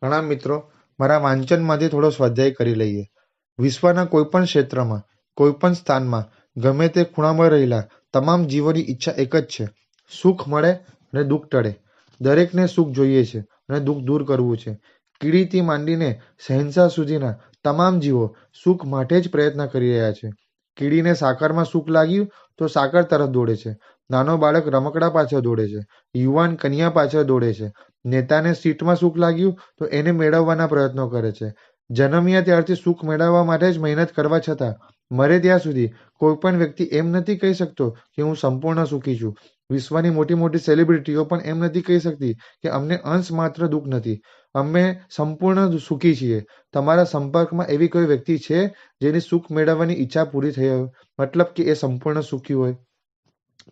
પ્રણામ મિત્રો, મારા વાંચનમાંથી થોડો સ્વાધ્યાય કરી લઈએ. વિશ્વના કોઈપણ ક્ષેત્રમાં, કોઈપણ સ્થાનમાં, ગમે તે ખૂણામાં રહેલા તમામ જીવોની ઈચ્છા એક જ છે: સુખ મળે અને દુઃખ ટળે. દરેકને સુખ જોઈએ છે અને દુઃખ દૂર કરવું છે. કીડીથી માંડીને શહેનશાહ સુધીના તમામ જીવો સુખ માટે જ પ્રયત્ન કરી રહ્યા છે. કીડીને સાકરમાં સુખ લાગ્યું તો સાકર તરફ દોડે છે. નાનો બાળક રમકડા પાછળ દોડે છે. યુવાન કન્યા પાછળ દોડે છે. નેતાને સીટમાં સુખ લાગ્યું તો એને મેળવવાના પ્રયત્નો કરે છે. જન્મ્યા ત્યારથી સુખ મેળવવા માટે જ મહેનત કરવા છતાં મરે ત્યાં સુધી કોઈ પણ વ્યક્તિ એમ નથી કહી શકતો કે હું સંપૂર્ણ સુખી છું. વિશ્વની મોટી મોટી સેલિબ્રિટીઓ પણ એમ નથી કહી શકતી કે અમને અંશ માત્ર દુઃખ નથી, અમે સંપૂર્ણ સુખી છીએ. તમારા સંપર્કમાં એવી કોઈ વ્યક્તિ છે જેની સુખ મેળવવાની ઈચ્છા પૂરી થઈ હોય, મતલબ કે એ સંપૂર્ણ સુખી હોય?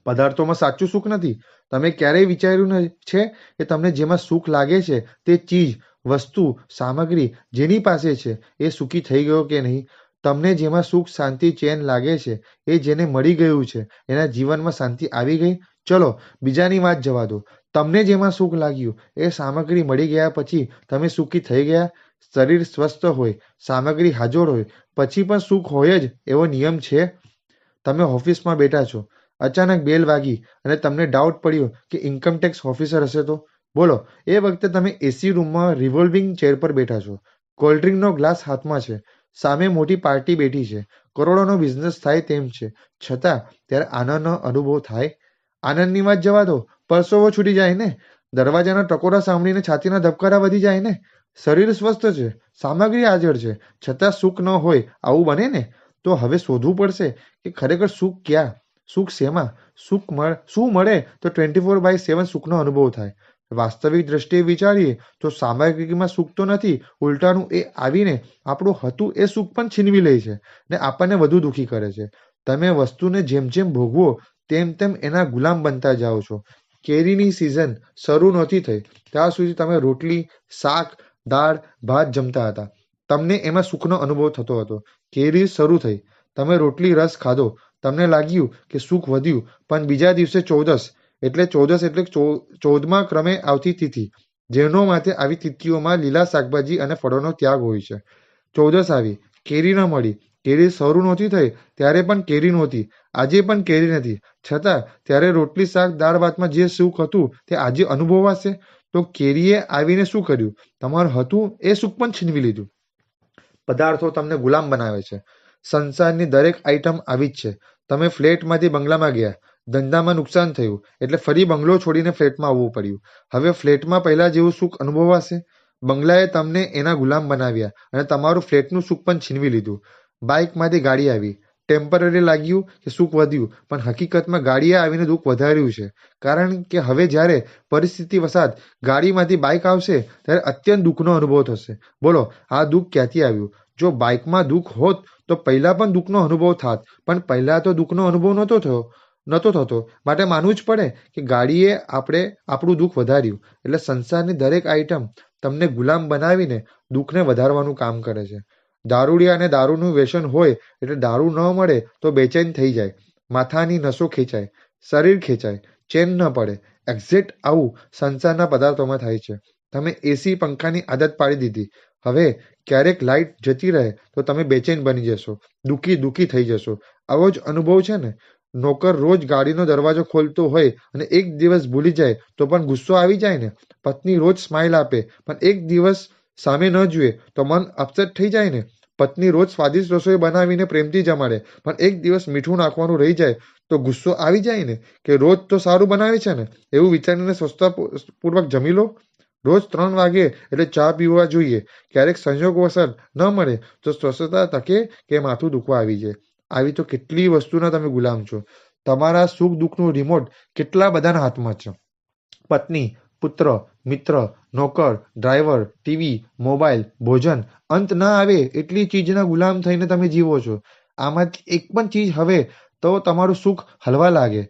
પદાર્થોમાં સાચું સુખ નથી. તમે ક્યારેય વિચાર્યું છે કે તમને જેમાં સુખ લાગે છે તે ચીજ, વસ્તુ, સામગ્રી જેની પાસે છે એ સુખી થઈ ગયો કે નહીં? તમને જેમાં સુખ, શાંતિ, ચેન લાગે છે એ જેને મળી ગયું છે એના જીવનમાં શાંતિ આવી ગઈ? ચલો બીજાની વાત જવા દો. તમને જેમાં સુખ લાગ્યું એ સામગ્રી મળી ગયા પછી તમે સુખી થઈ ગયા? શરીર સ્વસ્થ હોય, સામગ્રી હાજર હોય પછી પણ સુખ હોય જ એવો નિયમ છે? તમે ઓફિસમાં બેઠા છો, અચાનક બેલ વાગી અને તમને ડાઉટ પડ્યો કે ઇન્કમટેક્સ ઓફિસર હશે તો? બોલો, એ વખતે તમે એસી રૂમમાં રિવોલ્વિંગ ચેર પર બેઠા છો, કોલ્ડ્રિંકનો ગ્લાસ હાથમાં છે, સામે મોટી પાર્ટી બેઠી છે, કરોડોનો બિઝનેસ થાય તેમ છે, છતાં ત્યારે આનંદનો અનુભવ થાય? આનંદની વાત જવા દો, પરસેવો છૂટી જાય ને, દરવાજાના ટકોરા સાંભળીને છાતીના ધબકારા વધી જાય ને. શરીર સ્વસ્થ છે, સામગ્રી હાજર છે, છતાં સુખ ન હોય, આવું બને ને? તો હવે શોધવું પડશે કે ખરેખર સુખ ક્યાં, સુખ શેમાં, શું મળે તો 24/7 સુખનો અનુભવ થાય. વાસ્તવિક દ્રષ્ટિએ વિચારીએ તો સામગ્રીમાં સુખ તો નથી, ઉલટાનું એ આવીને આપણું હતું એ સુખ પણ છીનવી લે છે ને આપણને વધુ દુઃખી કરે છે. તમે વસ્તુને જેમ જેમ ભોગવો તેમ તેમ એના ગુલામ બનતા જાઓ છો. કેરીની સિઝન શરૂ નહોતી થઈ ત્યાં સુધી તમે રોટલી, શાક, દાળ, ભાત જમતા હતા. તમને એમાં સુખનો અનુભવ થતો હતો. કેરી શરૂ થઈ, તમે રોટલી રસ ખાધો, તમને લાગ્યું કે સુખ વધ્યું. પણ બીજા દિવસે ચૌદસ એટલે 14મા ક્રમે આવતી તિથિ. જૈનો માટે આવી તિથિઓમાં લીલા શાકભાજી અને ફળોનો ત્યાગ હોય છે. ચૌદસ આવી, કેરી ન મળી, કેરી શરૂ નહોતી થઈ ત્યારે પણ કેરી નહોતી, આજે પણ કેરી નથી, છતાં ત્યારે રોટલી, શાક, દાળ ભાતમાં જે સુખ હતું તે આજે અનુભવાશે? તો કેરીએ આવીને શું કર્યું? તમારું હતું એ સુખ પણ છીનવી લીધું. પદાર્થો તમને ગુલામ બનાવે છે. સંસારની દરેક આઈટમ આવી જ છે. તમે ફ્લેટમાંથી બંગલામાં ગયા, ધંધામાં નુકસાન થયું એટલે ફરી બંગલો છોડીને ફ્લેટમાં આવવું પડ્યું. હવે ફ્લેટમાં પહેલા જેવું સુખ અનુભવાશે? બંગલાએ તમને એના ગુલામ બનાવ્યા અને તમારું ફ્લેટનું સુખ પણ છીનવી લીધું. બાઇકમાંથી ગાડી આવી, ટેમ્પરરી લાગ્યું કે સુખ વધ્યું, પણ હકીકતમાં ગાડીએ આવીને દુઃખ વધાર્યું છે. કારણ કે હવે જ્યારે પરિસ્થિતિ વસાત ગાડીમાંથી બાઇક આવશે ત્યારે અત્યંત દુઃખનો અનુભવ થશે. બોલો, આ દુઃખ ક્યાંથી આવ્યું? જો બાઇકમાં દુઃખ હોત તો પહેલા પણ દુઃખનો અનુભવ થાત, પણ પહેલા તો દુઃખનો અનુભવ નહોતો થતો, માટે માનવું જ પડે કે ગાડીએ આપણું દુઃખ વધાર્યું. એટલે સંસારની દરેક આઈટમ તમને ગુલામ બનાવીને દુઃખને વધારવાનું કામ કરે છે. દારૂડિયાને દારૂનું વ્યસન હોય એટલે દારૂ ન મળે તો બેચેન થઈ જાય, માથાની નસો ખેંચાય, શરીર ખેંચાય, ચેન ન પડે. એક્ઝેક્ટ આવું સંસારના પદાર્થોમાં થાય છે. તમે એસી, પંખાની આદત પાડી દીધી. હવે ક્યારેક લાઇટ જતી રહે તો તમે બેચેન બની જશો, દુઃખી થઈ જશો. આવો જ અનુભવ છે ને? નોકર રોજ ગાડીનો દરવાજો ખોલતો હોય અને એક દિવસ ભૂલી જાય તો પણ ગુસ્સો આવી જાય ને? પત્ની રોજ સ્માઇલ આપે પણ એક દિવસ સામે ન જુએ તો મન અપસેટ થઈ જાય ને? પત્ની રોજ સ્વાદિષ્ટ રસોઈ બનાવીને પ્રેમથી જમાડે પણ એક દિવસ મીઠું નાખવાનું રહી જાય તો ગુસ્સો આવી જાય ને? કે રોજ તો સારું બનાવે છે ને, એવું વિચારીને સ્વસ્થતાપૂર્વક જમી લો. રોજ 3 વાગે એટલે ચા પીવા જોઈએ. ક્યારેક સંજોગવશાત ન મળે તો સ્વસ્થતા તકે કે માથું દુખવા આવી જાય. આવી તો કેટલી વસ્તુના તમે ગુલામ છો. તમારા સુખ દુઃખનું રિમોટ કેટલા બધાના હાથમાં છે. પત્ની, પુત્ર, મિત્ર, નોકર, ડ્રાઈવર, ટીવી, મોબાઈલ, ભોજન, અંત ના આવે એટલી ચીજના ગુલામ થઈને તમે જીવો છો. આમાંથી એક પણ ચીજ હવે તો તમારું સુખ હલવા લાગે.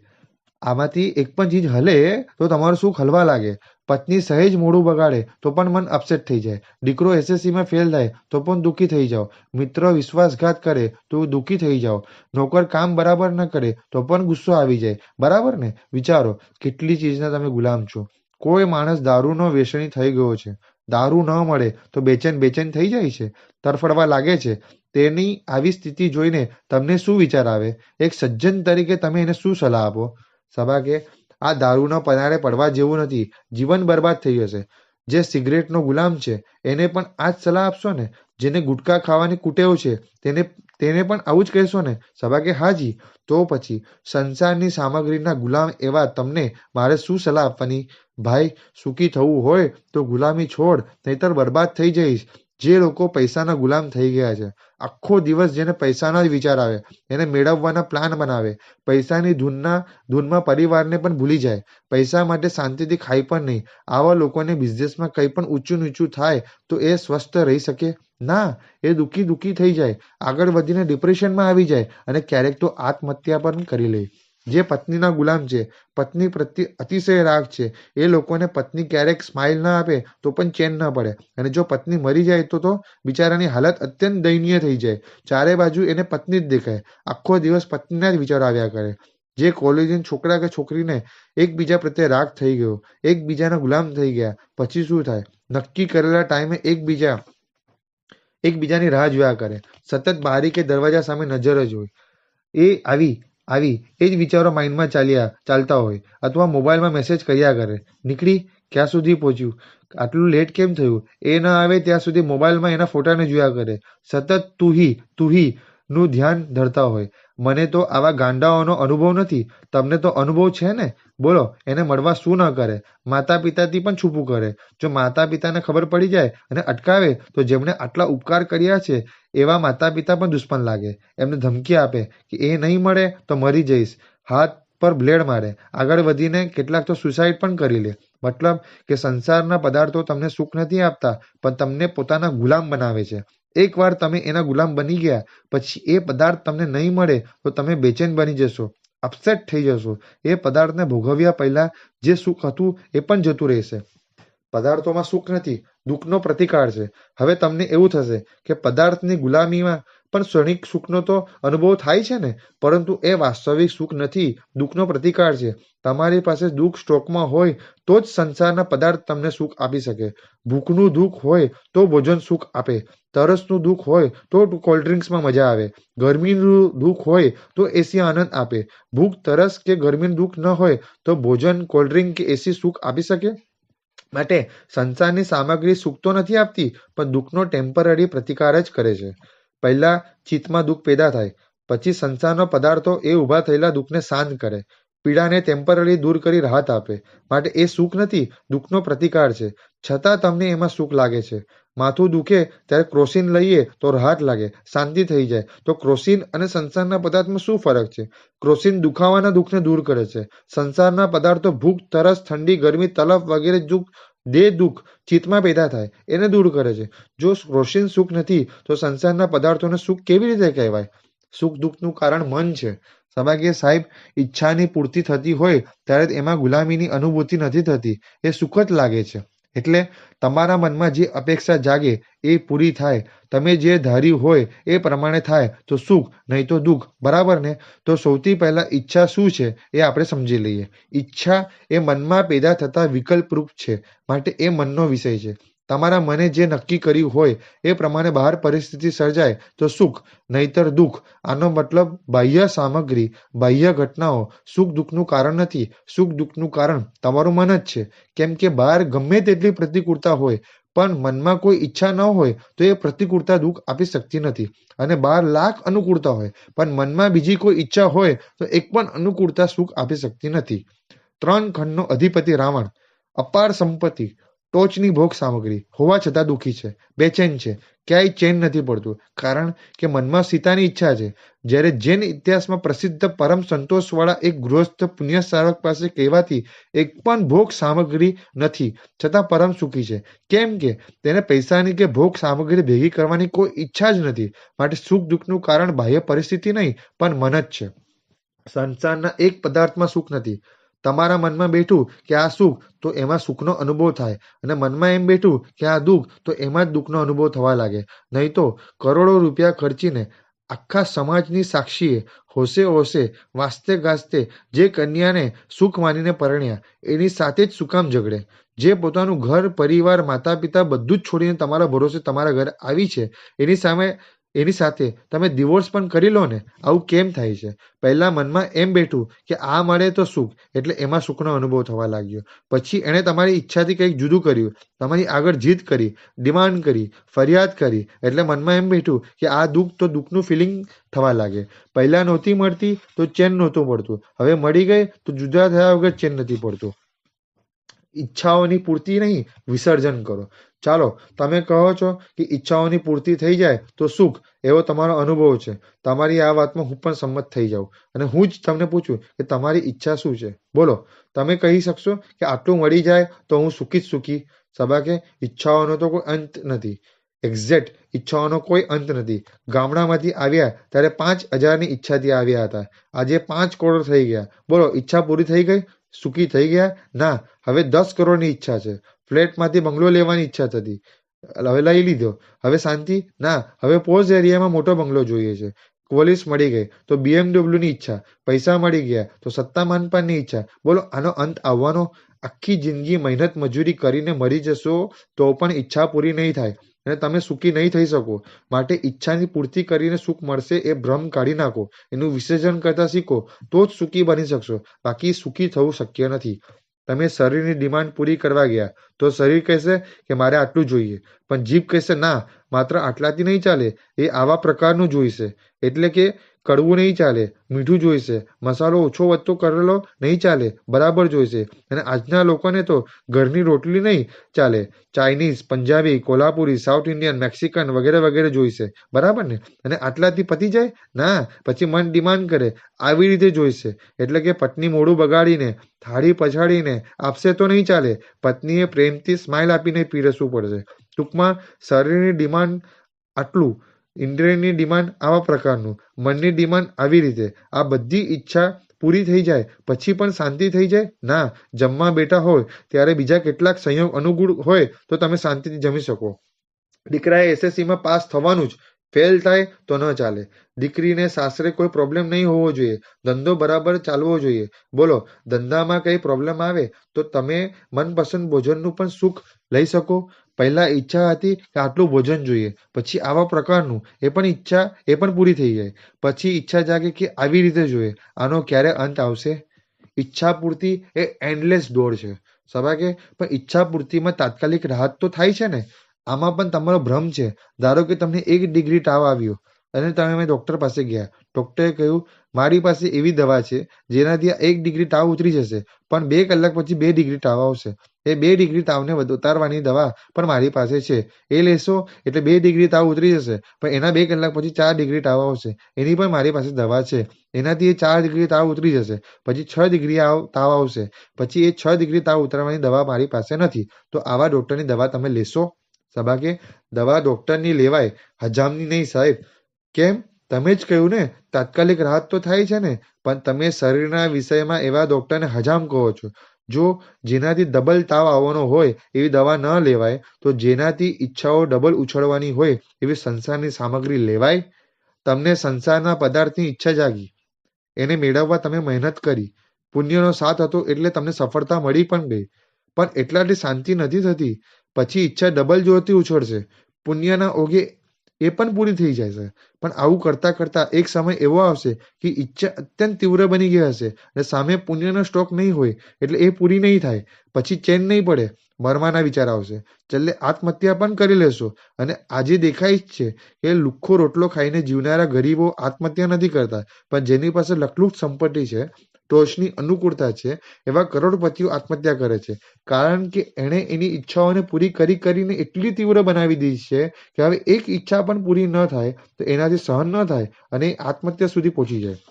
પત્ની સહેજ મોડું બગાડે તો પણ મન અપસેટ થઈ જાય. દીકરો એસએસસીમાં ફેલ થાય તો પણ દુઃખી થઈ જાઓ. મિત્ર વિશ્વાસઘાત કરે તો દુઃખી થઈ જાઓ. નોકર કામ બરાબર ન કરે તો પણ ગુસ્સો આવી જાય. બરાબર ને? વિચારો કેટલી ચીજના તમે ગુલામ છો. કોઈ માણસ દારૂનો વ્યસની થઈ ગયો છે, દારૂ ન મળે તો બેચેન બેચેન થઈ જાય છે, તરફડવા લાગે છે. તેની આવી સ્થિતિ જોઈને તમને શું વિચાર આવે? એક સજ્જન તરીકે તમે એને શું સલાહ આપો? સભા કે આ દારૂના પનારે પડવા જેવું નથી. જીવન બરબાદ થઈ જશે. જે સિગરેટનો ગુલામ છે એને પણ આ જ સલાહ આપશો ને? જેને ગુટખા ખાવાની કુટેવ છે તેને તેને પણ આવું જ કહેશો ને? સભા કે હાજી. તો પછી સંસારની સામગ્રીના ગુલામ એવા તમને મારે શું સલાહ આપવાની? ભાઈ, સુખી થવું હોય તો ગુલામી છોડ, નહીતર બરબાદ થઈ જઈશ. જે લોકો પૈસાના ગુલામ થઈ ગયા છે, આખો દિવસ જેને પૈસાના જ વિચાર આવે, એને મેળવવાના પ્લાન બનાવે, પૈસાની ધૂનમાં પરિવારને પણ ભૂલી જાય, પૈસા માટે શાંતિથી ખાઈ પણ નહીં. આવા લોકોને બિઝનેસમાં કંઈ પણ ઊંચું નીચું થાય તો એ સ્વસ્થ રહી શકે? ના, એ દુઃખી દુઃખી થઈ જાય, આગળ વધીને ડિપ્રેશનમાં આવી જાય અને ક્યારેક તો આત્મહત્યા પણ કરી લે. જે પત્નીના ગુલામ છે, પત્ની પ્રત્યે અતિશય રાગ છે, એ લોકોને પત્ની ક્યારેક સ્માઇલ ના આપે તો પણ ચેન ન પડે. અને જો પત્ની મરી જાય તો બિચારાની હાલત અત્યંત દયનીય થઈ જાય. ચારે બાજુ એને પત્ની જ દેખાય, આખો દિવસ પત્નીના જ વિચારો આવ્યા કરે. જે કોલેજના છોકરા કે છોકરીને એકબીજા પ્રત્યે રાગ થઈ ગયો, એકબીજાના ગુલામ થઈ ગયા, પછી શું થાય? નક્કી કરેલા ટાઈમે એકબીજાની રાહ જોયા કરે, સતત બારી કે દરવાજા સામે નજર જ હોય. એ આવી એ જ વિચારો માઇન્ડમાં ચાલતા હોય, અથવા મોબાઈલમાં મેસેજ કર્યા કરે. નીકળી? ક્યાં સુધી પહોંચ્યું? આટલું લેટ કેમ થયું? એ ન આવે ત્યાં સુધી મોબાઈલમાં એના ફોટાને જોયા કરે. સતત તું નું ધ્યાન ધરતા હોય. મને તો આવા ગાંડાઓનો અનુભવ નથી. તમને તો અનુભવ છે ને? બોલો, એને મળવા શું ન કરે? માતા પિતાથી પણ છૂપું કરે. જો માતા પિતાને ખબર પડી જાય અને અટકાવે તો જેમણે આટલા ઉપકાર કર્યા છે એવા માતા પિતા પણ દુશ્મન લાગે. એમને ધમકી આપે કે એ નહીં મળે તો મરી જઈશ. હાથ પર બ્લેડ મારે. આગળ વધીને કેટલાક તો સુસાઇડ પણ કરી લે. મતલબ કે સંસારના પદાર્થો તમને સુખ નથી આપતા, પણ તમને પોતાના ગુલામ બનાવે છે. એકવાર તમે એના ગુલામ બની ગયા પછી એ પદાર્થ તમને નહીં મળે તો તમે બેચેન બની જશો, અપસેટ થઈ જશો. એ પદાર્થને ભોગવ્યા પહેલા જે સુખ હતું એ પણ જતું રહેશે. પદાર્થોમાં સુખ નથી, દુઃખનો પ્રતિકાર છે. હવે તમને એવું થશે કે પદાર્થની ગુલામીમાં પણ ક્ષણિક સુખનો તો અનુભવ થાય છે ને, પરંતુ એ વાસ્તવિક સુખ નથી, દુઃખનો પ્રતિકાર છે. તમારી પાસે દુઃખ સ્ટોકમાં હોય તો જ સંસારના પદાર્થ તમને સુખ આપી શકે. ભૂખનું દુઃખ હોય તો ભોજન સુખ આપે, તરસનું દુઃખ હોય તો કોલ્ડ્રિંક્સમાં મજા આવે, ગરમીનું દુઃખ હોય તો એસી આનંદ આપે. ભૂખ, તરસ કે ગરમીનું દુઃખ ન હોય તો ભોજન, કોલ્ડ્રિંક કે એસી સુખ આપી શકે? માટે સંસારની સામગ્રી સુખ તો નથી આપતી, પણ દુઃખનો ટેમ્પરરી પ્રતિકાર જ કરે છે. પહેલા ચિત્તમાં દુઃખ પેદા થાય, પછી સંસારના પદાર્થો એ ઊભા થયેલા દુઃખને શાંત કરે, પીડાને ટેમ્પરરી દૂર કરી રાહત આપે. માટે એ સુખ નથી, દુઃખનો પ્રતિકાર છે. છતાં તમને એમાં સુખ લાગે છે. માથું દુખે ત્યારે ક્રોસિન લઈએ તો રાહત લાગે, શાંતિ થઈ જાય. તો ક્રોસિન અને સંસારના પદાર્થમાં શું ફરક છે? ક્રોસિન દુખાવાના દુઃખને દૂર કરે છે. સંસારના પદાર્થો ભૂખ, તરસ, ઠંડી, ગરમી, તલફ વગેરે દુઃખ ચિત્તમાં પેદા થાય એને દૂર કરે છે. જો ક્રોસિન સુખ નથી તો સંસારના પદાર્થોને સુખ કેવી રીતે કહેવાય? સુખ દુઃખનું કારણ મન છે. સભાકીય સાહેબ, ઈચ્છાની પૂર્તિ થતી હોય ત્યારે એમાં ગુલામીની અનુભૂતિ નથી થતી, એ સુખ જ લાગે છે. એટલે તમારા મનમાં જે અપેક્ષા જાગે એ પૂરી થાય, તમે જે ધાર્યું હોય એ પ્રમાણે થાય તો સુખ, નહીં તો દુઃખ. બરાબર ને? તો સૌથી પહેલા ઈચ્છા શું છે એ આપણે સમજી લઈએ. ઈચ્છા એ મનમાં પેદા થતા વિકલ્પરૂપ છે, માટે એ મનનો વિષય છે. તમારા મને જે નક્કી કર્યું હોય એ પ્રમાણે બહાર પરિસ્થિતિ સર્જાય તો સુખ, નહીતર દુઃખ. આનો મતલબ બાહ્ય સામગ્રી, બાહ્ય ઘટનાઓ સુખ દુઃખનું કારણ નથી. સુખ દુઃખનું કારણ તમારું મન જ છે. કેમ કે બહાર ગમે તેટલી પ્રતિકૂળતા હોય, પણ મનમાં કોઈ ઈચ્છા ન હોય તો એ પ્રતિકૂળતા દુઃખ આપી શકતી નથી. અને બહાર લાખ અનુકૂળતા હોય, પણ મનમાં બીજી કોઈ ઈચ્છા હોય તો એક પણ અનુકૂળતા સુખ આપી શકતી નથી. 3 ખંડનો અધિપતિ રાવણ, અપાર સંપત્તિ, ટોચની ભોગ સામગ્રી હોવા છતાં દુઃખી છે, બેચેન છે, ક્યાંય ચેન નથી પડતું. કારણ કે મનમાં સીતાની ઈચ્છા છે. જ્યારે જૈન ઇતિહાસમાં પ્રસિદ્ધ પરમ સંતોષવાળા એક ગૃહસ્થ પુણ્યશ્રાવક પાસે કહેવાતી એક પણ ભોગ સામગ્રી નથી, છતાં પરમ સુખી છે. કેમ કે તેને પૈસાની કે ભોગ સામગ્રી ભેગી કરવાની કોઈ ઈચ્છા જ નથી. માટે સુખ દુઃખનું કારણ બાહ્ય પરિસ્થિતિ નહીં, પણ મન જ છે. સંસારના એક પદાર્થમાં સુખ નથી. તમારા મનમાં બેઠું કે આ સુખ તો એમાં સુખનો અનુભવ થાય, અને મનમાં એમ બેઠું કે આ દુઃખ તો એમાં જ દુઃખનો અનુભવ થવા લાગે. નહીં તો કરોડો રૂપિયા ખર્ચીને આખા સમાજની સાક્ષીએ હોશે હોશે વાસ્તે ગાસ્તે જે કન્યાને સુખ માનીને પરણ્યા એની સાથે જ શું કામ ઝઘડે? જે પોતાનું ઘર, પરિવાર, માતા-પિતા બધું જ છોડીને તમારા ભરોસે તમારા ઘરે આવી છે, એની સાથે તમે ડિવોર્સ પણ કરી લો ને, આવું કેમ થાય છે? પહેલા મનમાં એમ બેઠું કે આ મળે તો સુખ, એટલે એમાં સુખનો અનુભવ થવા લાગ્યો. પછી એણે તમારી ઈચ્છાથી કંઈક જુદું કર્યું, તમારી આગળ જીદ કરી, ડિમાન્ડ કરી, ફરિયાદ કરી, એટલે મનમાં એમ બેઠું કે આ દુઃખ તો દુઃખનું ફિલિંગ થવા લાગે. પહેલા નહોતી મળતી તો ચેન નહોતું પડતું, હવે મળી ગઈ તો જુદા થયા વગર ચેન નથી પડતું. ઈચ્છાઓની પૂર્તિ નહીં, વિસર્જન કરો. ચાલો, તમે કહો છો કે ઈચ્છાઓની પૂર્તિ થઈ જાય તો સુખ, એવો તમારો અનુભવ છે. તમારી આ વાતમાં હું પણ સંમત થઈ જાઉં અને હું જ તમને પૂછું કે તમારી ઈચ્છા શું છે? બોલો. તમે કહી શકશો કે આટલું મળી જાય તો હું સુખી જ સુખી? સબાકે, ઈચ્છાઓનો તો કોઈ અંત નથી. એક્ઝેક્ટ, ઈચ્છાઓનો કોઈ અંત નથી. ગામડામાંથી આવ્યા ત્યારે 5,000ની ઈચ્છાથી આવ્યા હતા. આજે 5 કરોડ થઈ ગયા. બોલો, ઈચ્છા પૂરી થઈ ગઈ? સુખી થઈ ગયા? ના, હવે 10 કરોડની ઈચ્છા છે. ફ્લેટમાંથી બંગલો લેવાની ઈચ્છા થતી, હવે લઈ લીધો. હવે શાંતિ? ના, હવે પોઝ એરિયામાં મોટો બંગલો જોઈએ છે. પોલીસ મળી ગઈ તો BMW ની ઈચ્છા, પૈસા મળી ગયા તો સત્તા માનપાનની ઈચ્છા. બોલો, આનો અંત આવવાનો? આખી જિંદગી મહેનત મજૂરી કરીને મરી જશો તો પણ ઈચ્છા પૂરી નહીં થાય અને તમે સુખી નહીં થઈ શકો. માટે ઈચ્છાની પૂર્તિ કરીને સુખ મળશે એ ભ્રમ કાઢી નાખો, એનું વિસર્જન કરતા શીખો, તો જ સુખી બની શકશો. બાકી સુખી થવું શક્ય નથી. તમે શરીરની ડિમાન્ડ પૂરી કરવા ગયા તો શરીર કહેશે કે મારે આટલું જોઈએ, પણ જીભ કહેશે ના, માત્ર આટલાથી નહીં ચાલે, એ આવા પ્રકારનું જોઈશે. એટલે કે કડવું નહીં ચાલે, મીઠું જોઈશે, મસાલો ઓછો વધતો કરેલો નહીં ચાલે, બરાબર જોઈશે. અને આજના લોકોને તો ઘરની રોટલી નહીં ચાલે, Chinese, Punjabi, Kolhapuri, south Indian, Mexican વગેરે વગેરે જોઈશે. બરાબર ને? અને આટલાથી પતી જાય? ના, પછી મન ડિમાન્ડ કરે, આવી રીતે જોઈશે. એટલે કે પત્ની મોઢું બગાડીને, થાળી પછાડીને આપશે તો નહીં ચાલે. પત્નીએ પ્રેમથી સ્માઇલ આપીને પીરસવું પડશે. ટૂંકમાં શરીરની ડિમાન્ડ આટલું, ઇન્દ્રિયની ડિમાન્ડ આવા પ્રકારનું, મનની ડિમાન્ડ આવી રીતે. આ બધી ઈચ્છા પૂરી થઈ જાય પછી પણ શાંતિ થઈ જાય? ના, જમવા બેઠા હોય ત્યારે બીજા કેટલાક સંયોગ અનુકૂળ હોય તો તમે શાંતિથી જમી શકો. દીકરાએ SSCમાં પાસ થવાનું જ, ફેલ થાય તો ન ચાલે. દીકરીને સાસરે કોઈ પ્રોબ્લેમ નહીં હોવો જોઈએ, ધંધો બરાબર ચાલવો જોઈએ. બોલો, ધંધામાં કંઈ પ્રોબ્લેમ આવે તો તમે મનપસંદ ભોજનનું પણ સુખ લઈ શકો. પહેલા ઈચ્છા હતી કે આટલું ભોજન જોઈએ, પછી આવા પ્રકારનું, એ પણ પૂરી થઈ જાય. પછી ઈચ્છા જાગે કે આવી રીતે જોઈએ. આનો ક્યારે અંત આવશે? ઈચ્છા પૂર્તિ એ એન્ડલેસ દોડ છે. સવાકે, પણ ઈચ્છા પૂર્તિમાં તાત્કાલિક રાહત તો થાય છે ને? આમાં પણ તમારો ભ્રમ છે. ધારો કે તમને 1 ડિગ્રી તાવ આવ્યો અને તમે ડોક્ટર પાસે ગયા. ડોક્ટરે કહ્યું, મારી પાસે એવી દવા છે જેનાથી આ 1 ડિગ્રી તાવ ઉતરી જશે, પણ 2 કલાક પછી 2 ડિગ્રી તાવ આવશે. એ 2 ડિગ્રી તાવને ઉતારવાની દવા પણ મારી પાસે છે. એ લેશો એટલે 2 ડિગ્રી તાવ ઉતરી જશે, પણ એના 2 કલાક પછી 4 ડિગ્રી તાવ આવશે. એની પણ મારી પાસે દવા છે. એનાથી એ 4 ડિગ્રી તાવ ઉતરી જશે, પછી 6 ડિગ્રી તાવ આવશે. પછી એ 6 ડિગ્રી તાવ ઉતારવાની દવા મારી પાસે નથી. તો આવા ડોક્ટરની દવા તમે લેશો? સબાકે, દવા ડોક્ટરની લેવાય, હજામની નહીં સાહેબ. કેમ? તમે જ કહ્યું ને, તાત્કાલિક રાહત તો થાય છે ને, પણ તમે શરીરના વિષયમાં એવા ડોક્ટરને હજામ કહો છો. જો જેનાથી ડબલ તાવ આવવાનો હોય એવી દવા ન લેવાય, તો જેનાથી ઈચ્છાઓ ડબલ ઉછળવાની હોય એવી સંસારની સામગ્રી લેવાય? તમને સંસારના પદાર્થની ઈચ્છા જાગી, એને મેળવવા તમે મહેનત કરી, પુણ્યનો સાથ હતો એટલે તમને સફળતા મળી પણ ગઈ, પણ એટલાથી શાંતિ નથી થતી. પછી ઈચ્છા ડબલ જોરથી ઉછળશે, પુણ્યના ઓગે એ પણ પૂરી થઈ જશે. પણ આવું કરતા કરતા એક સમય એવો આવશે કે ઈચ્છા અત્યંત તીવ્ર બની ગઈ હશે અને સામે પુણ્યનો સ્ટોક નહીં હોય, એટલે એ પૂરી નહીં થાય. પછી ચેન નહીં પડે, મરવાના વિચાર આવશે, છેલ્લે આત્મહત્યા પણ કરી લેશો. અને આજે દેખાય જ છે કે લુખ્ખો રોટલો ખાઈને જીવનારા ગરીબો આત્મહત્યા નથી કરતા, પણ જેની પાસે લખલૂટ સંપત્તિ છે, ટોચની અનુકૂળતા છે, એવા કરોડપતિઓ આત્મહત્યા કરે છે. કારણ કે એણે એની ઈચ્છાઓને પૂરી કરીને એટલી તીવ્ર બનાવી દીધી છે કે હવે એક ઈચ્છા પણ પૂરી ન થાય તો એનાથી સહન ન થાય અને એ આત્મહત્યા સુધી પહોંચી જાય.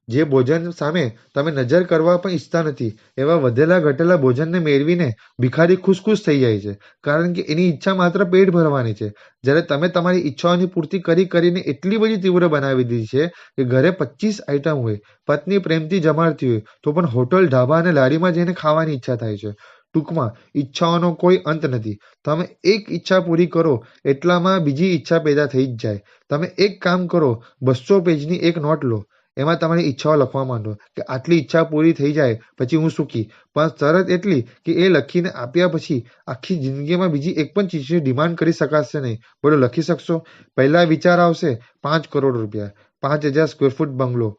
જે ભોજન સામે તમે નજર કરવા પણ ઈચ્છતા નથી, એવા વધેલા ઘટેલા ભોજનને મેળવીને ભિખારી ખુશ થઈ જાય છે, કારણ કે એની ઈચ્છા માત્ર પેટ ભરવાની છે. જ્યારે તમે તમારી ઈચ્છાઓની પૂર્તિ કરીને એટલી બધી તીવ્ર બનાવી દીધી છે કે ઘરે 25 આઈટમ હોય, પત્ની પ્રેમથી જમાડતી હોય, તો પણ હોટલ, ઢાબા અને લારીમાં જઈને ખાવાની ઈચ્છા થાય છે. ટૂંકમાં, ઈચ્છાઓનો કોઈ અંત નથી. તમે એક ઈચ્છા પૂરી કરો એટલામાં બીજી ઈચ્છા પેદા થઈ જ જાય. તમે એક કામ કરો, 200 પેજની એક નોટ લો, એમાં તમારી ઈચ્છાઓ લખવા માંડો કે આટલી ઈચ્છા પૂરી થઈ જાય પછી હું સુખી. પણ શરત એટલી કે એ લખીને આપ્યા પછી આખી જિંદગીમાં બીજી એક પણ ચીજની ડિમાન્ડ કરી શકાશે નહીં. બોલો, લખી શકશો? પહેલા વિચાર આવશે 5 કરોડ રૂપિયા, 5,000 સ્ક્વેર ફૂટ બંગલો,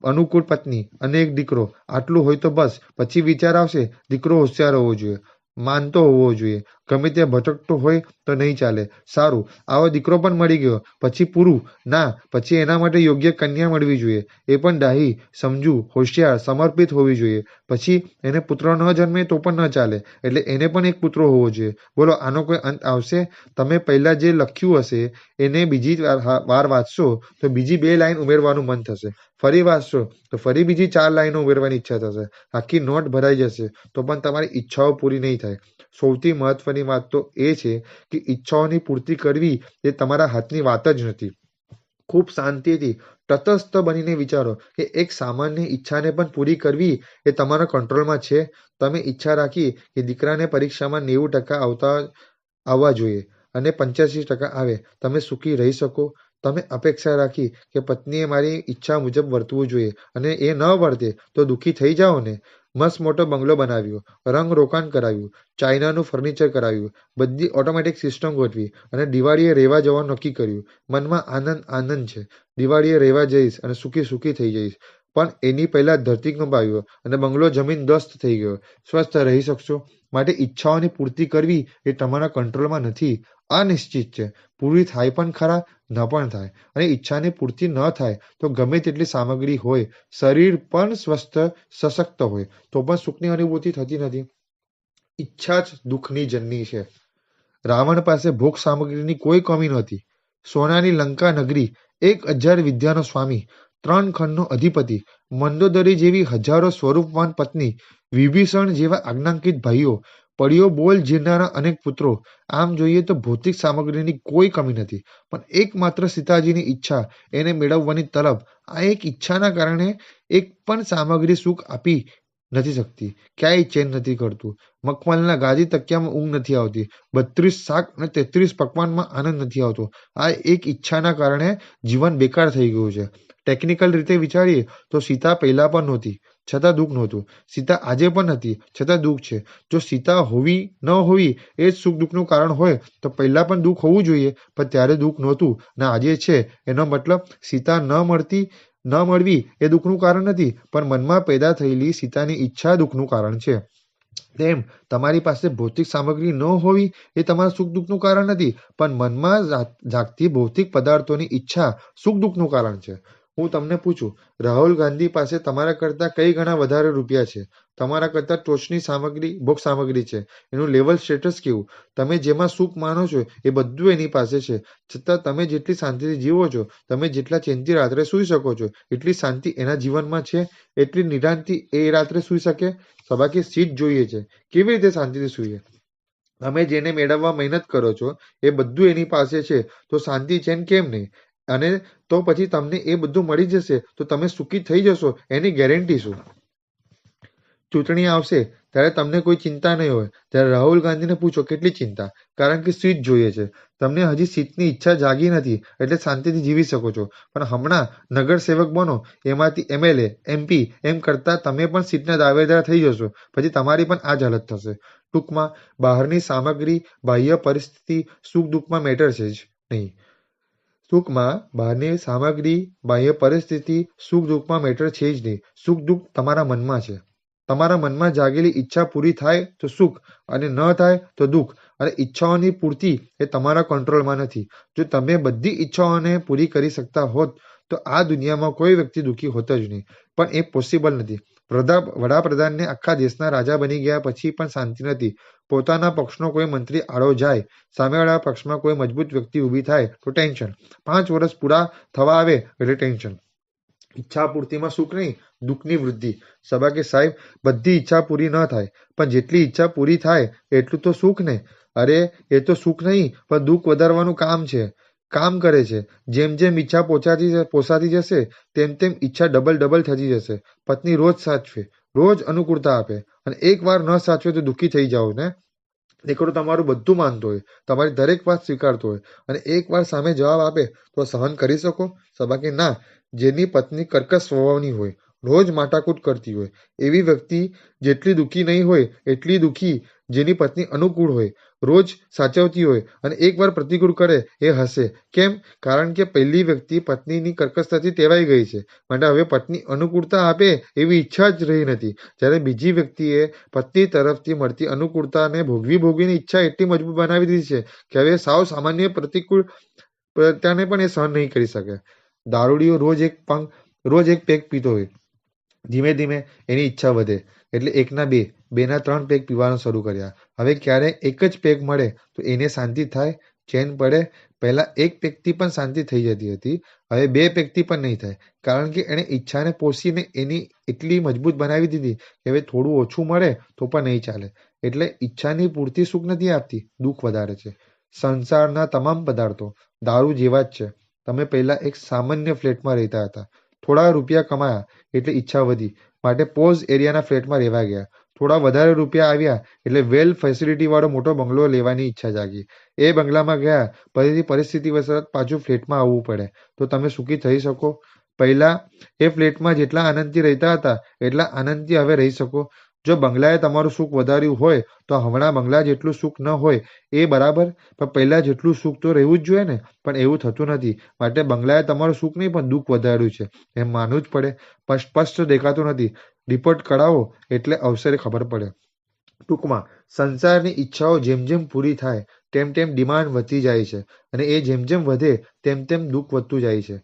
અનુકૂળ પત્ની અને એક દીકરો, આટલું હોય તો બસ. પછી વિચાર આવશે દીકરો હોશિયાર હોવો જોઈએ, માનતો હોવો જોઈએ, ગમે ત્યાં ભટકતો હોય તો નહીં ચાલે. સારું, આવો દીકરો પણ મળી ગયો પછી પૂરું? ના, પછી એના માટે યોગ્ય કન્યા મળવી જોઈએ, એ પણ ડાહી, સમજુ, હોશિયાર, સમર્પિત હોવી જોઈએ. પછી એને પુત્ર ન જન્મે તો પણ ન ચાલે, એટલે એને પણ એક પુત્ર હોવો જોઈએ. બોલો, આનો કોઈ અંત આવશે? તમે પહેલા જે લખ્યું હશે એને બીજી વાર વાંચશો તો બીજી 2 લાઈન ઉમેરવાનું મન થશે. ફરી વાંચશો તો ફરી બીજી 4 લાઈનો ઉમેરવાની ઈચ્છા થશે. આખી નોટ ભરાઈ જશે તો પણ તમારી ઈચ્છાઓ પૂરી નહીં થાય. સૌથી મહત્વની વાત તો એ છે કે ઈચ્છાઓની પૂર્તિ કરવી એ તમારા હાથની વાત જ નથી. ખૂબ શાંતિથી તટસ્થ બનીને વિચારો કે એક સામાન્ય ઈચ્છાને પણ પૂરી કરવી એ તમારા કંટ્રોલમાં છે. તમે ઈચ્છા રાખી કે દીકરાને પરીક્ષામાં 90% આવવા જોઈએ અને 85% આવે, તમે સુખી રહી શકો? તમે અપેક્ષા રાખી કે પત્નીએ મારી ઈચ્છા મુજબ વર્તવું જોઈએ અને એ ન વર્તે તો દુઃખી થઈ જાઓ ને? મસ્ત મોટો બંગલો બનાવ્યો, રંગ રોકાણ કરાવ્યું, ચાઇનાનું ફર્નિચર કરાવ્યું, બધી ઓટોમેટિક સિસ્ટમ ગોઠવી અને દિવાળીએ રહેવા જવાનું નક્કી કર્યું. મનમાં આનંદ આનંદ છે, દિવાળીએ રહેવા જઈશ અને સુખી સુખી થઈ જઈશ. પણ એની પહેલા ધરતીકંપ આવ્યો અને બંગલો જમીનદોસ્ત થઈ ગયો. સ્વસ્થ રહી શકશો? માટે ઈચ્છાઓની પૂર્તિ કરવી એ તમારા કંટ્રોલમાં નથી, અનિશ્ચિત છે. પૂરી થાય પણ ખરા, ન પણ થાય. અને ઈચ્છાની પૂર્તિ ન થાય તો ગમે તેટલી સામગ્રી હોય, શરીર પણ સ્વસ્થ સશક્ત હોય તો પણ સુખની અનુભૂતિ થતી નથી. ઈચ્છા જ દુઃખની જનની છે. રાવણ પાસે ભોગ સામગ્રીની કોઈ કમી નહોતી. સોનાની લંકા નગરી, 1,000 વિદ્યાનો સ્વામી, 3 ખંડનો અધિપતિ, મંદોદરી જેવી હજારો સ્વરૂપવાન પત્ની, વિભીષણ જેવા આજ્ઞાંકિત ભાઈઓ, પળીઓ બોલ ઝીરનારા અનેક પુત્રો. આમ જોઈએ તો ભૌતિક સામગ્રીની કોઈ કમી નથી, પણ એકમાત્ર સીતાજીની ઈચ્છા, એને મેળવવાની તલબ, આ એક ઈચ્છાના કારણે એક પણ સામગ્રી સુખ આપી નથી શકતી. ક્યાંય ચેન નથી કરતું. મખમલના ગાદી તકિયામાં ઊંઘ નથી આવતી. 32 શાક અને 33 પકવાનમાં આનંદ નથી આવતો. આ એક ઈચ્છાના કારણે જીવન બેકાર થઈ ગયું છે. ટેકનિકલ રીતે વિચારીએ તો સીતા પહેલા પણ નહોતી, છતાં દુઃખ નહોતું. સીતા આજે પણ નથી, છતાં દુઃખ છે. જો સીતા હોવી ન હોવી એ જ સુખ દુઃખનું કારણ હોય તો પહેલા પણ દુઃખ હોવું જોઈએ, પણ ત્યારે દુઃખ નહોતું ને આજે છે. એનો મતલબ સીતા ન મળવી એ દુઃખનું કારણ નથી, પણ મનમાં પેદા થયેલી સીતાની ઈચ્છા દુઃખનું કારણ છે. તેમ તમારી પાસે ભૌતિક સામગ્રી ન હોવી એ તમારા સુખ દુઃખનું કારણ નથી, પણ મનમાં જાગતી ભૌતિક પદાર્થોની ઈચ્છા સુખ દુઃખનું કારણ છે. હું તમને પૂછું, રાહુલ ગાંધી પાસે તમારા કરતાં કઈ ગણા વધારે રૂપિયા છે? તમારા કરતાં ટોચની સામગ્રી ભોગ સામગ્રી છે. એનું લેવલ સ્ટેટસ કેવું? તમે જેમાં સુખ માનો છો એ બધું એની પાસે છે, છતાં તમે જેટલી શાંતિથી જીવો છો, તમે જેટલા ચેનથી રાત્રે સૂઈ શકો છો, એટલી શાંતિ એના જીવનમાં છે? એટલી નિરાંતથી એ રાત્રે સૂઈ શકે? સબાકી સીટ જોઈએ છે, કેવી રીતે શાંતિથી સૂઈએ? તમે જેને મેળવવા મહેનત કરો છો એ બધું એની પાસે છે, તો શાંતિ ચેન કેમ નહીં? અને તો પછી તમને એ બધું મળી જશે તો તમે સુખી થઈ જશો, એની ગેરંટી શું? ચૂંટણી આવશે ત્યારે તમને કોઈ ચિંતા નહીં હોય, ત્યારે રાહુલ ગાંધીને પૂછો કેટલી ચિંતા? કારણ કે સીટ જોઈએ છે. તમને હજી સીટની ઈચ્છા જાગી નથી એટલે શાંતિથી જીવી શકો છો, પણ હમણાં નગરસેવક બનો, એમાંથી MLA, MP એમ કરતા તમે પણ સીટના દાવેદાર થઈ જશો, પછી તમારી પણ આ જ હાલત થશે. ટૂંકમાં બહારની સામગ્રી, બાહ્ય પરિસ્થિતિ સુખ દુઃખમાં મેટર છે જ નહીં. ટૂંકમાં બહારની સામગ્રી, બાહ્ય પરિસ્થિતિ સુખ દુઃખમાં મેટર છે જ નહીં. સુખ દુઃખ તમારા મનમાં છે. તમારા મનમાં જાગેલી ઈચ્છા પૂરી થાય તો સુખ અને ન થાય તો દુઃખ. અને ઈચ્છાઓની પૂર્તિ એ તમારા કંટ્રોલમાં નથી. જો તમે બધી ઈચ્છાઓને પૂરી કરી શકતા હોત તો આ દુનિયામાં કોઈ વ્યક્તિ દુઃખી હોત જ નહીં. પણ એ પોસિબલ નથી. વડાપ્રધાનને આખા દેશના રાજા બની ગયા પછી પણ શાંતિ નથી. પોતાના પક્ષનો કોઈ મંત્રી આડો જાય, સામેવાળા પક્ષમાં કોઈ મજબૂત વ્યક્તિ ઊભી થાય તો ટેન્શન. 5 વર્ષ પૂરા થવા આવે એટલે ટેન્શન. ઈચ્છા પૂર્તિમાં સુખ નહીં, દુઃખની વૃદ્ધિ. સબાકે સાહેબ, બધી ઈચ્છા પૂરી ન થાય, પણ જેટલી ઈચ્છા પૂરી થાય એટલું તો સુખ ને? અરે એ તો સુખ નહીં પણ દુઃખ વધારવાનું કામ કરે છે. જેમ જેમ ઈચ્છા પોસાતી જશે તેમ તેમ ઈચ્છા ડબલ થતી જશે. પત્ની રોજ સાચવે, રોજ અનુકૂળતા આપે અને એકવાર ન સાચવે તો દુઃખી થઈ જાઓ ને. દીકરો તમારું બધું માનતો હોય, તમારી દરેક વાત સ્વીકારતો હોય અને એકવાર સામે જવાબ આપે તો સહન કરી શકો? સબા ના. જેની પત્ની કર્કશ સ્વભાવની હોય, રોજ માટાકૂટ કરતી હોય, એવી વ્યક્તિ જેટલી દુઃખી નહીં હોય એટલી દુઃખી જેની પત્ની અનુકૂળ હોય, રોજ સાચવતી હોય અને એકવાર પ્રતિકૂળ કરે એ હશે. કેમ? કારણ કે પહેલી વ્યક્તિ પત્નીની કર્કશતાથી ટેવાઈ ગઈ છે, માટે હવે પત્ની અનુકૂળતા આપે એવી ઈચ્છા જ રહી નથી. જ્યારે બીજી વ્યક્તિએ પત્ની તરફથી મળતી અનુકૂળતાને ભોગવીની ઈચ્છા એટલી મજબૂત બનાવી દીધી છે કે હવે સાવ સામાન્ય પ્રતિકૂળતાને પણ એ સહન નહીં કરી શકે. દારૂડિયો રોજ એક પેગ પીતો હોય. ધીમે ધીમે એની ઈચ્છા વધે એટલે એકના બે, બેના 3 પેગ પીવાનું શરૂ કર્યા. હવે ક્યારે એક જ પેગ મળે તો એને શાંતિ થાય, ચેન પડે. પહેલા એક પેગથી પણ શાંતિ થઈ જતી હતી, હવે 2 પેગથી પણ નહીં થાય. કારણ કે એણે ઈચ્છાને પોષીને એની એટલી મજબૂત બનાવી દીધી કે હવે થોડું ઓછું મળે તો પણ નહીં ચાલે. એટલે ઈચ્છાની પૂર્તિ સુખ નથી આપતી, દુઃખ વધારે છે. સંસારના તમામ પદાર્થો દારૂ જેવા જ છે. તમે પહેલા એક સામાન્ય ફ્લેટમાં રહેતા હતા. થોડા રૂપિયા કમાયા એટલે ઈચ્છા વધી, માટે પોઝ એરિયાના ફ્લેટમાં રહેવા ગયા. થોડા વધારે રૂપિયા આવ્યા એટલે વેલ ફેસિલિટીવાળો મોટો બંગલો લેવાની ઈચ્છા જાગી. એ બંગલામાં ગયા પછી પરિસ્થિતિવશ પાછું ફ્લેટમાં આવવું પડે. તો તમે સુખી થઈ શકો? પહેલા એ ફ્લેટમાં જેટલા આનંદથી રહેતા હતા એટલા આનંદથી હવે રહી શકો? જો બંગલાએ તમારું સુખ વધાર્યું હોય તો હમણાં બંગલા જેટલું સુખ ન હોય એ બરાબર, પણ પહેલા જેટલું સુખ તો રહેવું જ જોઈએ ને. પણ એવું થતું નથી, માટે બંગલાએ તમારું સુખ નહીં પણ દુઃખ વધાર્યું છે એમ માનવું જ પડે. પણ સ્પષ્ટ દેખાતું નથી. રિપોર્ટ કઢાવો એટલે અવસરે ખબર પડે. ટૂંકમાં, સંસારની ઈચ્છાઓ જેમ જેમ પૂરી થાય તેમ તેમ ડિમાન્ડ વધતી જાય છે અને એ જેમ જેમ વધે તેમ તેમ દુઃખ વધતું જાય છે.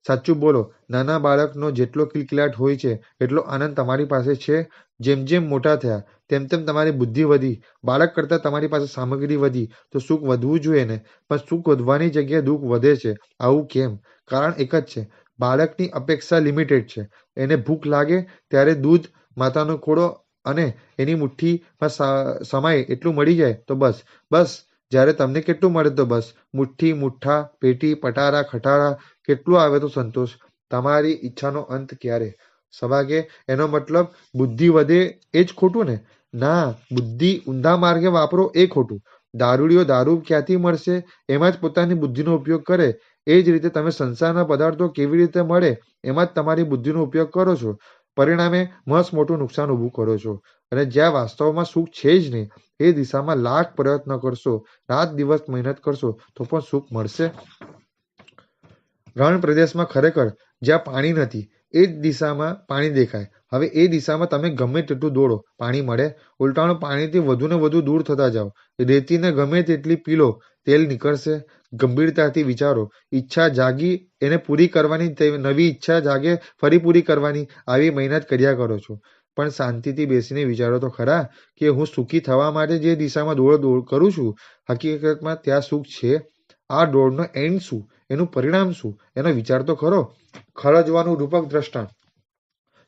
સાચું બોલો, નાના બાળકનો જેટલો કિલકિલાટ હોય છે એટલો આનંદ તમારી પાસે છે? જેમ જેમ મોટા થયા તેમ તેમ તમારી બુદ્ધિ વધી, બાળક કરતાં તમારી પાસે સામગ્રી વધી, તો સુખ વધવું જોઈએ ને. પણ સુખ વધવાની જગ્યાએ દુઃખ વધે છે. આવું કેમ? કારણ એક જ છે. બાળકની અપેક્ષા લિમિટેડ છે. એને ભૂખ લાગે ત્યારે દૂધ, માતાનો ખોળો અને એની મુઠ્ઠીમાં સમાય એટલું મળી જાય તો બસ. બસ. જ્યારે તમને કેટલું મળે તો બસ. મુઠ્ઠી, મુઠ્ઠા, પેટી, પટારા, ખટારા કેટલું આવે તો સંતોષ. તમારી ઈચ્છાનો અંત ક્યારે? સવાગે એનો મતલબ બુદ્ધિ વધે એ જ ખોટું ને? ના, બુદ્ધિ ઊંધા માર્ગે વાપરો એ ખોટું. દારૂડિયો દારૂ ક્યાંથી મળશે એમાં જ પોતાની બુદ્ધિનો ઉપયોગ કરે. એ જ રીતે તમે સંસારના પદાર્થો કેવી રીતે મળે એમાં જ તમારી બુદ્ધિનો ઉપયોગ કરો છો. પરિણામે મસ્ત મોટું નુકસાન ઊભું કરો છો. અને જ્યાં વાસ્તવમાં સુખ છે જ નહીં એ દિશામાં લાખ પ્રયત્ન કરશો, રાત દિવસ મહેનત કરશો તો પણ સુખ મળશે? રણ પ્રદેશમાં ખરેખર જ્યાં પાણી નથી એ જ દિશામાં પાણી દેખાય. હવે એ દિશામાં તમે ગમે તેટલું દોડો, પાણી મળે? ઉલટાનું પાણીથી વધુ ને વધુ દૂર થતા જાઓ. રેતીને ગમે તેટલી પી લો, તેલ નીકળશે? ગંભીરતાથી વિચારો. ઈચ્છા જાગી એને પૂરી કરવાની, નવી ઈચ્છા જાગે ફરી પૂરી કરવાની, આવી મહેનત કર્યા કરો છો. પણ શાંતિથી બેસીને વિચારો તો ખરા કે હું સુખી થવા માટે જે દિશામાં દોડ કરું છું, હકીકતમાં ત્યાં સુખ છે? આ દોડનો એન્ડ શું? એનું પરિણામ શું? એનો વિચાર તો ખરો. ખરજવાનું રૂપક દ્રષ્ટાંત.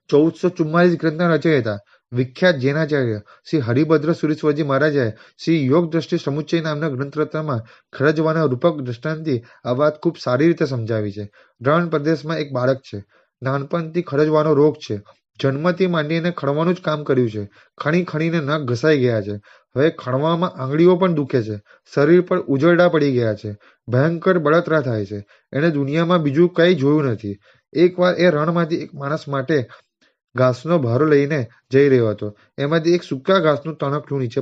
1444 ગ્રંથના રચયિતા વિખ્યાત જૈનાચાર્ય શ્રી હરિભદ્ર સુરીશ્વરજી મહારાજે શ્રી યોગ દ્રષ્ટિ સમુચ્ચય નામના ગ્રંથરત્નમાં ખરજવાના રૂપક દ્રષ્ટાંતથી આ વાત ખૂબ સારી રીતે સમજાવી છે. રણ પ્રદેશમાં એક બાળક છે. નાનપણથી ખરજવાનો રોગ છે. જન્મથી માંડીને ખણવાનું જ કામ કર્યું છે. ખણી ખણીને નખ ઘસાઈ ગયા છે. હવે ખણવામાં આંગળીઓ પણ દુખે છે. શરીર પર ઉજરડા પડી ગયા છે. ભયંકર બળતરા થાય છે. એણે દુનિયામાં બીજું કંઈ જોયું નથી. એકવાર એ રણમાંથી એક માણસ માટે ઘાસનો ભારો લઈને જઈ રહ્યો હતો. એમાંથી એક સૂકા ઘાસનું તણખલું નીચે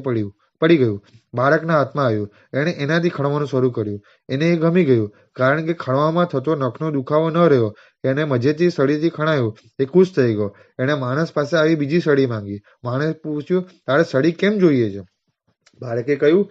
પડી ગયું. બાળકના હાથમાં આવ્યું. એણે એનાથી ખણવાનું શરૂ કર્યું. એને એ ગમી ગયું, કારણ કે ખણવામાં થતો નખનો દુખાવો ન રહ્યો. એને મજેથી સળીથી ખણાયું. એ ખુશ થઈ ગયો. એણે માણસ પાસે આવી બીજી સળી માંગી. માણસે પૂછ્યું, તારે સળી કેમ જોઈએ છે? બાળકે કહ્યું,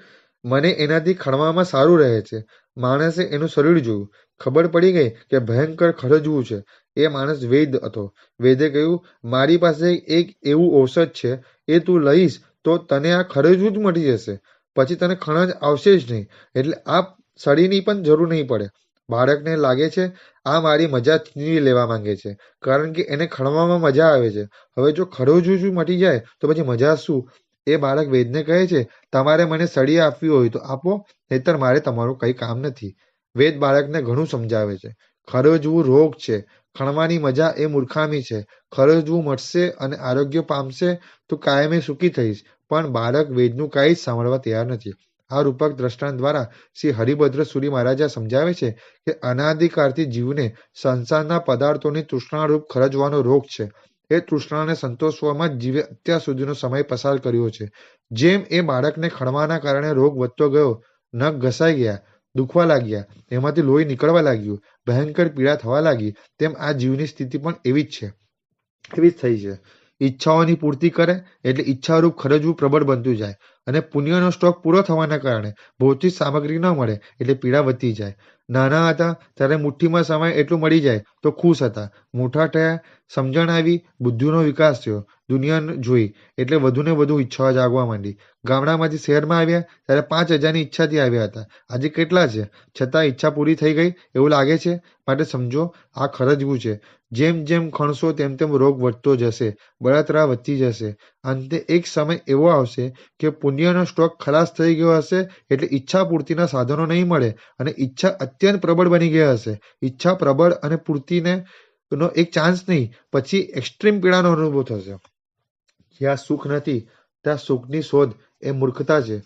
મને એનાથી ખણવામાં સારું રહે છે. માણસે એનું શરીર જોયું. ખબર પડી ગઈ કે ભયંકર ખરજવું છે. એ માણસ વૈદ્ય હતો. વૈદ્યે કહ્યું, મારી પાસે એક એવું ઔષધ છે, એ તું લઈશ તો તને આ ખરજવું જ મટી જશે. પછી તને ખણજ આવશે જ નહીં. એટલે આ સળીની પણ જરૂર નહીં પડે. બાળકને લાગે છે આ મારી મજા છીનવી લેવા માંગે છે, કારણ કે એને ખણવામાં મજા આવે છે. હવે જો ખરજવું જ મટી જાય તો પછી મજા શું? એ બાળક વૈદ્યને કહે છે, તમારે મને સળી આપવી હોય તો આપો, નહીંતર મારે તમારું કંઈ કામ નથી. વેદ બાળકને ઘણું સમજાવે છે. ખરજવું રોગ છે. ખણવાની મજા એ મૂર્ખામી છે. ખરજવું મળશે અને આરોગ્ય પામશે તો કાયમે સુખી થઈશ. પણ બાળક વેદનું કાંઈ જ સાંભળવા તૈયાર નથી. આ રૂપક દ્રષ્ટાંત દ્વારા શ્રી હરિભદ્ર સુરી મહારાજા સમજાવે છે કે અનાદિકાળથી જીવને સંસારના પદાર્થોની તૃષ્ણારૂપ ખરજવાનો રોગ છે. એ તૃષ્ણાને સંતોષવામાં જ જીવે અત્યાર સુધીનો સમય પસાર કર્યો છે. જેમ એ બાળકને ખણવાના કારણે રોગ વધતો ગયો, નખ ઘસાઈ ગયા, દુખવા લાગ્યા, એમાંથી લોહી નીકળવા લાગ્યું, ભયંકર પીડા થવા લાગી, તેમ આ જીવની સ્થિતિ પણ એવી જ છે. એવી જ થઈ છે. ઈચ્છાઓની પૂર્તિ કરે એટલે ઈચ્છારૂપ ખરજવું પ્રબળ બનતું જાય અને પુણ્યનો સ્ટોક પૂરો થવાના કારણે ભૌતિક સામગ્રી ન મળે એટલે પીડા વધતી જાય. નાના હતા ત્યારે મુઠ્ઠીમાં સમય એટલું મળી જાય તો ખુશ હતા. મોટા થયા, સમજણ આવી, બુદ્ધિનો વિકાસ થયો, દુનિયા જોઈ એટલે વધુને વધુ ઈચ્છાઓ જાગવા માંડી. ગામડામાંથી શહેરમાં આવ્યા ત્યારે 5,000ની ઈચ્છાથી આવ્યા હતા. આજે કેટલા છે છતાં ઈચ્છા પૂરી થઈ ગઈ એવું લાગે છે. માટે સમજો આ ખરજવું છે. જેમ જેમ ખણશો તેમ તેમ રોગ વધતો જશે, બળતરા વધતી જશે. અંતે એક સમય એવો આવશે કે પુણ્યનો સ્ટોક ખલાસ થઈ ગયો હશે એટલે ઈચ્છા પૂર્તિના સાધનો નહીં મળે અને ઈચ્છા અત્યંત પ્રબળ બની ગયા હશે. ઈચ્છા પ્રબળ અને પૂર્તિને નો એક ચાન્સ નહીં, પછી એક્સ્ટ્રીમ પીડાનો અનુભવ થશે. જ્યાં સુખ નથી ત્યાં સુખની શોધ એ મૂર્ખતા છે.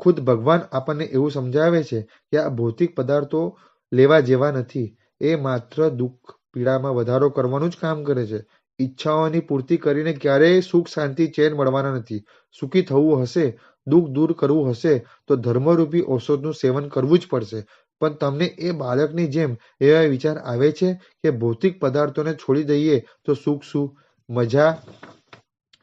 ખુદ ભગવાન આપણને એવું સમજાવે છે કે આ ભૌતિક પદાર્થો લેવા જેવા નથી. એ માત્ર દુઃખ પીડામાં વધારો કરવાનું જ કામ કરે છે. ઈચ્છાઓની પૂર્તિ કરીને ક્યારેય સુખ શાંતિ ચેન મળવાના નથી. સુખી થવું હશે, દુઃખ દૂર કરવું હશે તો ધર્મરૂપી ઔષધનું સેવન કરવું જ પડશે. પણ તમને એ બાળકની જેમ એવા વિચાર આવે છે કે ભૌતિક પદાર્થોને છોડી દઈએ તો સુખ શું, મજા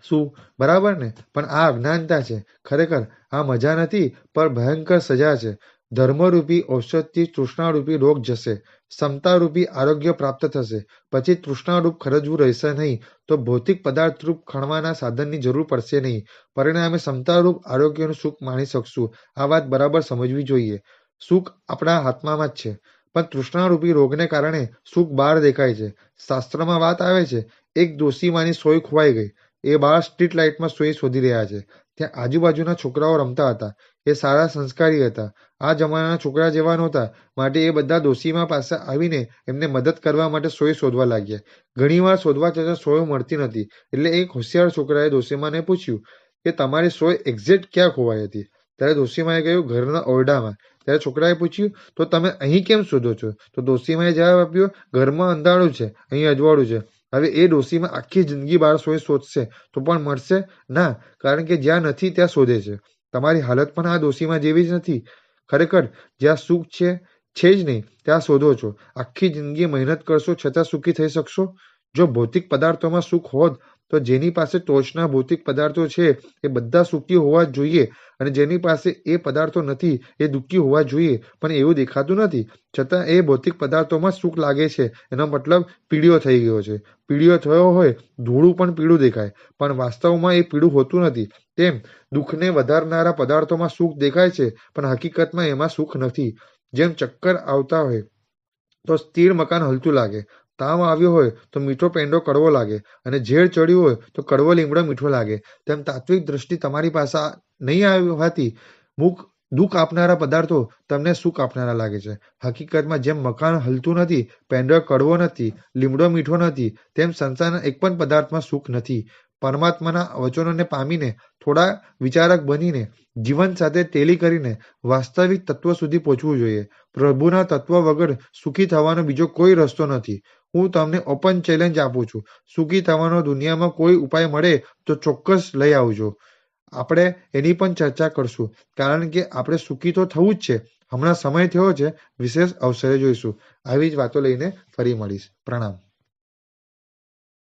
શું? બરાબર ને? પણ આ અજ્ઞાનતા છે. ખરેખર આ મજા નથી પણ ભયંકર સજા છે. ધર્મરૂપી ઔષધથી તૃષ્ણારૂપી રોગ જશે, સમતારૂપી આરોગ્ય પ્રાપ્ત થશે. પછી તૃષ્ણારૂપ ખરજવું રહેશે નહીં તો ભૌતિક પદાર્થરૂપ ખણવાના સાધનની જરૂર પડશે નહીં. પરિણામે સમતારૂપ આરોગ્યનું સુખ માણી શકશું. આ વાત બરાબર સમજવી જોઈએ. સુખ આપણા હાથમાં જ છે. પણ તૃષ્ણારૂપી રોગને કારણે સુખ બહાર દેખાય છે. શાસ્ત્રમાં વાત આવે છે, એક ડોશીમાની સોય ખોવાઈ ગઈ. એ બાળ સ્ટ્રીટ લાઇટમાં સોય શોધી રહ્યા છે. ત્યાં આજુબાજુના છોકરાઓ રમતા હતા. એ સારા સંસ્કારી હતા. આ જમાનાના છોકરા જેવા નહોતા. માટે એ બધા ડોશીમા પાસે આવીને એમને મદદ કરવા માટે સોય શોધવા લાગ્યા. ઘણીવાર શોધવા છતાં સોય મળતી નથી. એટલે એક હોશિયાર છોકરાએ ડોશીમાને પૂછ્યું કે તમારી સોય એક્ઝેક્ટ ક્યાં ખોવાઈ હતી? ત્યારે ડોશીમાએ કહ્યું, ઘરના ઓરડામાં. ત્યારે છોકરાએ પૂછ્યું, તો તમે અહીં કેમ શોધો છો? તો ડોશીમાએ જવાબ આપ્યો, ઘરમાં અંધારું છે, અહીં અજવાળું છે. હવે એ ડોશીમા આખી જિંદગી બાર સોય શોધશે તો પણ મળશે ના, કારણ કે જ્યાં નથી ત્યાં શોધે છે. તમારી હાલત પણ આ ડોશીમા જેવી જ નથી. ખરેખર જ્યાં સુખ છે જ નહીં ત્યાં શોધો છો. આખી જિંદગી મહેનત કરશો છતાં સુખી થઈ શકશો? જો ભૌતિક પદાર્થોમાં સુખ હોત તો જેની પાસે ટોચના ભૌતિક પદાર્થો છે એ બધા સુખી હોવા જ જોઈએ અને જેની પાસે એ પદાર્થો નથી એ દુઃખી હોવા જોઈએ. પણ એવું દેખાતું નથી. છતાં એ ભૌતિક પદાર્થોમાં જ સુખ લાગે છે. એનો મતલબ પીળિયો થઈ ગયો છે. પીળિયો થયો હોય ધૂળું પણ પીળું દેખાય, પણ વાસ્તવમાં એ પીળું હોતું નથી. તેમ દુઃખને વધારનારા પદાર્થોમાં સુખ દેખાય છે પણ હકીકતમાં એમાં સુખ નથી. જેમ ચક્કર આવતા હોય તો સ્થિર મકાન હલતું લાગે, તાવ આવ્યો હોય તો મીઠો પેંડો કડવો લાગે અને ઝેર ચડ્યું હોય તો કડવો લીમડો મીઠો લાગે. તેમ તાત્વિક દ્રષ્ટિ તમારી પાસે નહીં હોવાથી દુઃખ આપનારા પદાર્થો તમને સુખ આપનારા લાગે છે. હકીકતમાં જેમ મકાન હલતું નથી, પેંડો કડવો નથી, લીમડો મીઠો નથી, તેમ સંસારના એક પણ પદાર્થમાં સુખ નથી. પરમાત્માના વચનોને પામીને, થોડા વિચારક બનીને, જીવન સાથે ટેલી કરીને વાસ્તવિક તત્વ સુધી પહોંચવું જોઈએ. પ્રભુના તત્વ વગર સુખી થવાનો બીજો કોઈ રસ્તો નથી. હું તમને ઓપન ચેલેન્જ આપું છું. સુખી થવાનો દુનિયામાં કોઈ ઉપાય મળે તો ચોક્કસ લઈ આવજો. આપણે એની પણ ચર્ચા કરશું, કારણ કે આપણે સુખી તો થવું જ છે. હમણાં સમય થયો છે, વિશેષ અવસરે જોઈશું. આવી જ વાતો લઈને ફરી મળીશ. પ્રણામ.